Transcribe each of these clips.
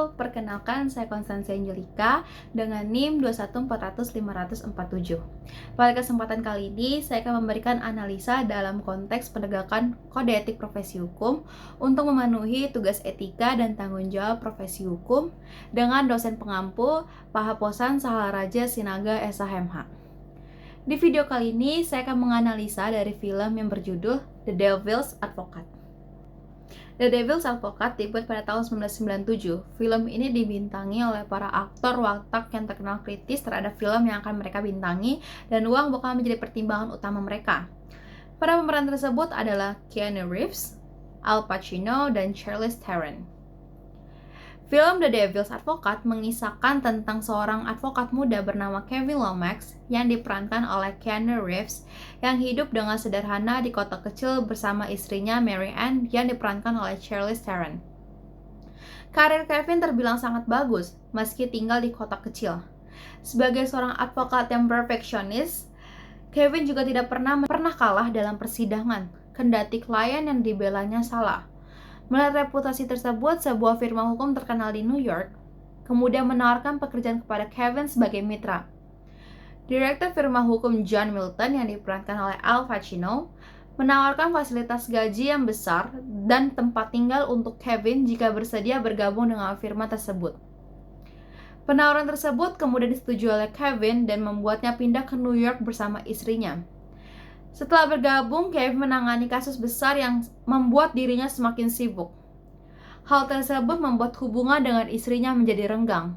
Halo, perkenalkan saya Konstansia Angelika dengan NIM 214005547. Pada kesempatan kali ini, saya akan memberikan analisa dalam konteks penegakan kode etik profesi hukum untuk memenuhi tugas etika dan tanggung jawab profesi hukum dengan dosen pengampu Pak Haposan Sahalaraja Sinaga SHMH. Di video kali ini, saya akan menganalisa dari film yang berjudul The Devil's Advocate. The Devil's Advocate dibuat pada tahun 1997. Film ini dibintangi oleh para aktor watak yang terkenal kritis terhadap film yang akan mereka bintangi, dan uang bakal menjadi pertimbangan utama mereka. Para pemeran tersebut adalah Keanu Reeves, Al Pacino, dan Charlize Theron. Film The Devil's Advocate mengisahkan tentang seorang advokat muda bernama Kevin Lomax yang diperankan oleh Keanu Reeves yang hidup dengan sederhana di kota kecil bersama istrinya Mary Ann yang diperankan oleh Charlize Theron. Karir Kevin terbilang sangat bagus meski tinggal di kota kecil. Sebagai seorang advokat yang perfeksionis, Kevin juga tidak pernah kalah dalam persidangan, kendati klien yang dibelanya salah. Melihat reputasi tersebut, sebuah firma hukum terkenal di New York kemudian menawarkan pekerjaan kepada Kevin sebagai mitra. Direktur firma hukum John Milton yang diperankan oleh Al Pacino menawarkan fasilitas gaji yang besar dan tempat tinggal untuk Kevin jika bersedia bergabung dengan firma tersebut. Penawaran tersebut kemudian disetujui oleh Kevin dan membuatnya pindah ke New York bersama istrinya. Setelah bergabung, Kevin menangani kasus besar yang membuat dirinya semakin sibuk. Hal tersebut membuat hubungan dengan istrinya menjadi renggang.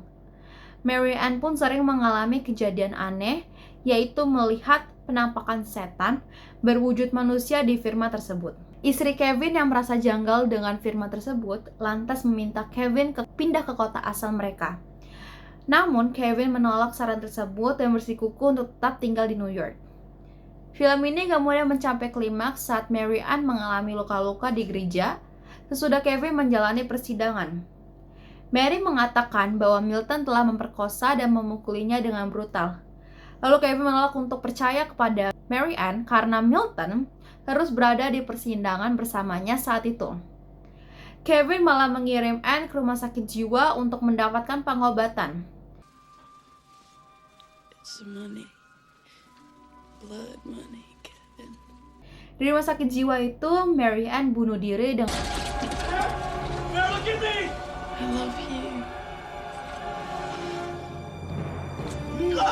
Mary Ann pun sering mengalami kejadian aneh, yaitu melihat penampakan setan berwujud manusia di firma tersebut. Istri Kevin yang merasa janggal dengan firma tersebut lantas meminta Kevin pindah ke kota asal mereka. Namun, Kevin menolak saran tersebut dan bersikukuh untuk tetap tinggal di New York. Film ini kemudian mencapai klimaks saat Mary Ann mengalami luka-luka di gereja sesudah Kevin menjalani persidangan. Mary mengatakan bahwa Milton telah memperkosa dan memukulinya dengan brutal. Lalu Kevin menolak untuk percaya kepada Mary Ann karena Milton terus berada di persidangan bersamanya saat itu. Kevin malah mengirim Ann ke rumah sakit jiwa untuk mendapatkan pengobatan. It's the money. Blood money, Kevin. Di rumah sakit jiwa itu, Mary Ann bunuh diri dengan Now look at me! I love you. No!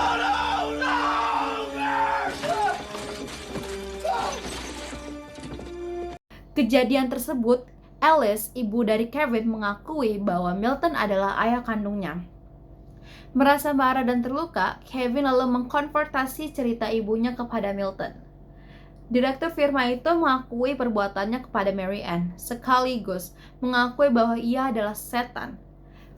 Kejadian tersebut, Alice, ibu dari Kevin, mengakui bahwa Milton adalah ayah kandungnya. Merasa marah dan terluka, Kevin lalu mengkonfrontasi cerita ibunya kepada Milton. Direktur firma itu mengakui perbuatannya kepada Mary Ann, sekaligus mengakui bahwa ia adalah setan.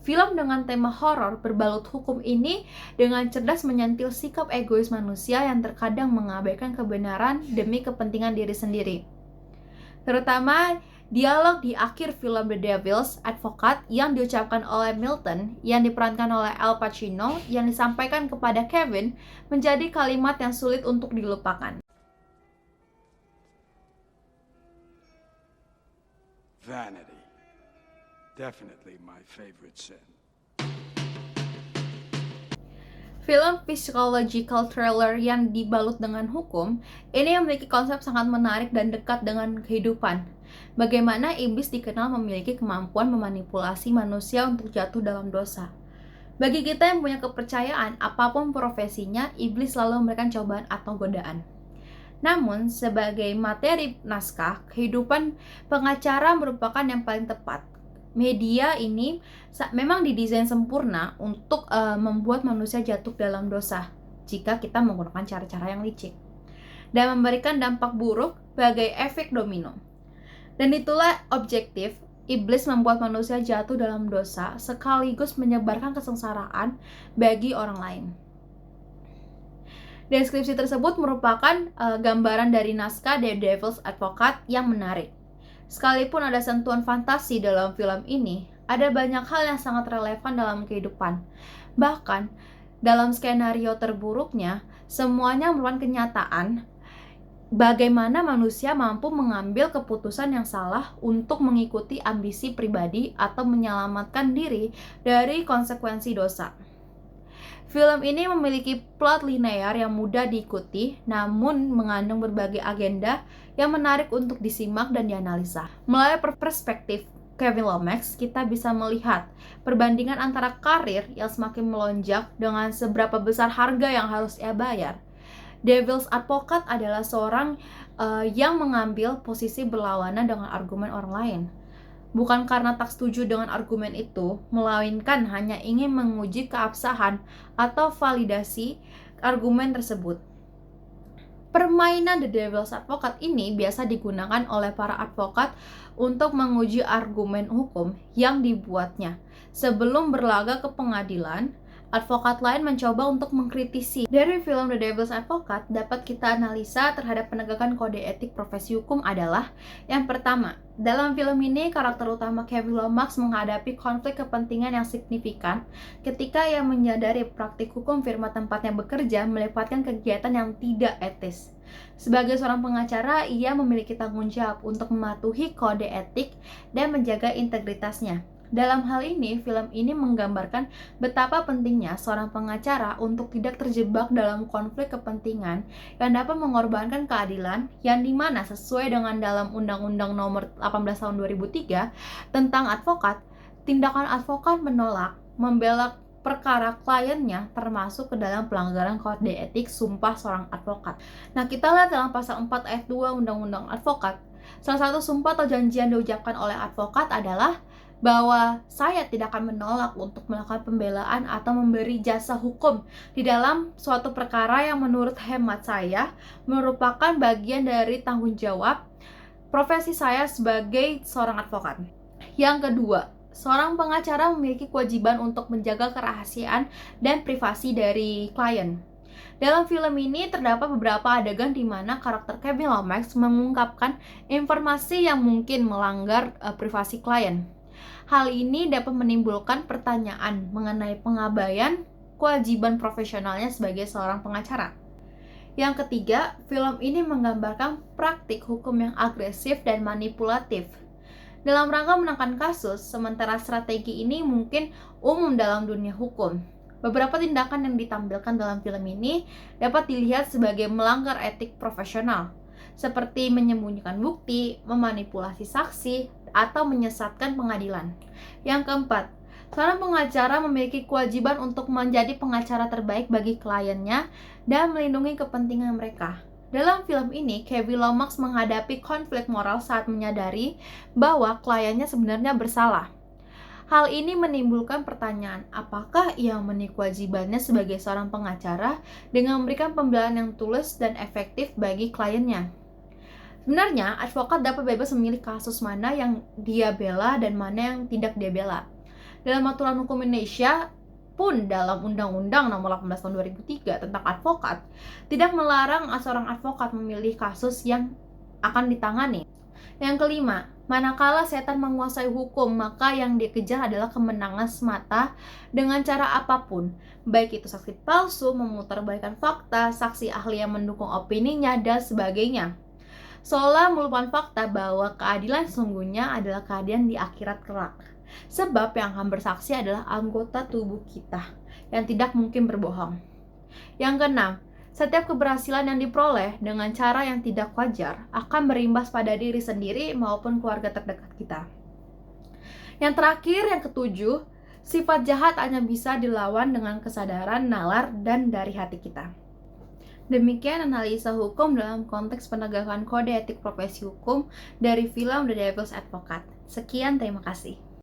Film dengan tema horor berbalut hukum ini dengan cerdas menyentil sikap egois manusia yang terkadang mengabaikan kebenaran demi kepentingan diri sendiri. Terutama dialog di akhir film The Devil's Advocate yang diucapkan oleh Milton yang diperankan oleh Al Pacino yang disampaikan kepada Kevin menjadi kalimat yang sulit untuk dilupakan. Vanity. Definitely my favorite sin. Film psychological thriller yang dibalut dengan hukum ini memiliki konsep sangat menarik dan dekat dengan kehidupan. Bagaimana iblis dikenal memiliki kemampuan memanipulasi manusia untuk jatuh dalam dosa. Bagi kita yang punya kepercayaan, apapun profesinya, iblis selalu memberikan cobaan atau godaan. Namun, sebagai materi naskah, kehidupan pengacara merupakan yang paling tepat. Media ini memang didesain sempurna untuk membuat manusia jatuh dalam dosa jika kita menggunakan cara-cara yang licik dan memberikan dampak buruk sebagai efek domino. Dan itulah objektif iblis membuat manusia jatuh dalam dosa sekaligus menyebarkan kesengsaraan bagi orang lain. Deskripsi tersebut merupakan gambaran dari naskah The Devil's Advocate yang menarik. Sekalipun ada sentuhan fantasi dalam film ini, ada banyak hal yang sangat relevan dalam kehidupan. Bahkan, dalam skenario terburuknya, semuanya merupakan kenyataan bagaimana manusia mampu mengambil keputusan yang salah untuk mengikuti ambisi pribadi atau menyelamatkan diri dari konsekuensi dosa. Film ini memiliki plot linear yang mudah diikuti, namun mengandung berbagai agenda yang menarik untuk disimak dan dianalisa. Melalui perspektif Kevin Lomax, kita bisa melihat perbandingan antara karir yang semakin melonjak dengan seberapa besar harga yang harus ia bayar. Devil's Advocate adalah seorang yang mengambil posisi berlawanan dengan argumen orang lain. Bukan karena tak setuju dengan argumen itu, melainkan hanya ingin menguji keabsahan atau validasi argumen tersebut. Permainan The Devil's Advocate ini biasa digunakan oleh para advokat untuk menguji argumen hukum yang dibuatnya. Sebelum berlaga ke pengadilan, advokat lain mencoba untuk mengkritisi. Dari film The Devil's Advocate, dapat kita analisa terhadap penegakan kode etik profesi hukum adalah: yang pertama, dalam film ini karakter utama Kevin Lomax menghadapi konflik kepentingan yang signifikan ketika ia menyadari praktik hukum firma tempatnya bekerja melibatkan kegiatan yang tidak etis. Sebagai seorang pengacara, ia memiliki tanggung jawab untuk mematuhi kode etik dan menjaga integritasnya. Dalam hal ini, film ini menggambarkan betapa pentingnya seorang pengacara untuk tidak terjebak dalam konflik kepentingan yang dapat mengorbankan keadilan, yang dimana sesuai dengan dalam Undang-Undang Nomor 18 Tahun 2003 tentang advokat, tindakan advokat menolak membela perkara kliennya termasuk ke dalam pelanggaran kode etik sumpah seorang advokat. Nah, kita lihat dalam pasal 4 ayat 2 Undang-Undang Advokat. Salah satu sumpah atau janji yang diucapkan oleh advokat adalah bahwa saya tidak akan menolak untuk melakukan pembelaan atau memberi jasa hukum di dalam suatu perkara yang menurut hemat saya merupakan bagian dari tanggung jawab profesi saya sebagai seorang advokat. Yang kedua, seorang pengacara memiliki kewajiban untuk menjaga kerahasiaan dan privasi dari klien. Dalam film ini terdapat beberapa adegan di mana karakter Kevin Lomax mengungkapkan informasi yang mungkin melanggar privasi klien. Hal ini dapat menimbulkan pertanyaan mengenai pengabaian kewajiban profesionalnya sebagai seorang pengacara. Yang ketiga, film ini menggambarkan praktik hukum yang agresif dan manipulatif dalam rangka menangkan kasus, sementara strategi ini mungkin umum dalam dunia hukum. Beberapa tindakan yang ditampilkan dalam film ini dapat dilihat sebagai melanggar etik profesional, seperti menyembunyikan bukti, memanipulasi saksi, atau menyesatkan pengadilan. Yang keempat, seorang pengacara memiliki kewajiban untuk menjadi pengacara terbaik bagi kliennya dan melindungi kepentingan mereka. Dalam film ini, Kevin Lomax menghadapi konflik moral saat menyadari bahwa kliennya sebenarnya bersalah. Hal ini menimbulkan pertanyaan, apakah ia memenuhi kewajibannya sebagai seorang pengacara dengan memberikan pembelaan yang tulus dan efektif bagi kliennya? Sebenarnya, advokat dapat bebas memilih kasus mana yang dia bela dan mana yang tidak dia bela. Dalam aturan hukum Indonesia pun dalam Undang-Undang Nomor 18 Tahun 2003 tentang advokat, tidak melarang seorang advokat memilih kasus yang akan ditangani. Yang kelima, manakala setan menguasai hukum, maka yang dikejar adalah kemenangan semata dengan cara apapun, baik itu saksi palsu, memutarbalikkan fakta, saksi ahli yang mendukung opininya, dan sebagainya. Seolah melupakan fakta bahwa keadilan sesungguhnya adalah keadilan di akhirat kelak. Sebab yang akan bersaksi adalah anggota tubuh kita yang tidak mungkin berbohong. Yang keenam, setiap keberhasilan yang diperoleh dengan cara yang tidak wajar akan berimbas pada diri sendiri maupun keluarga terdekat kita. Yang terakhir, yang ketujuh, sifat jahat hanya bisa dilawan dengan kesadaran, nalar, dan dari hati kita. Demikian analisa hukum dalam konteks penegakan kode etik profesi hukum dari film The Devil's Advocate. Sekian, terima kasih.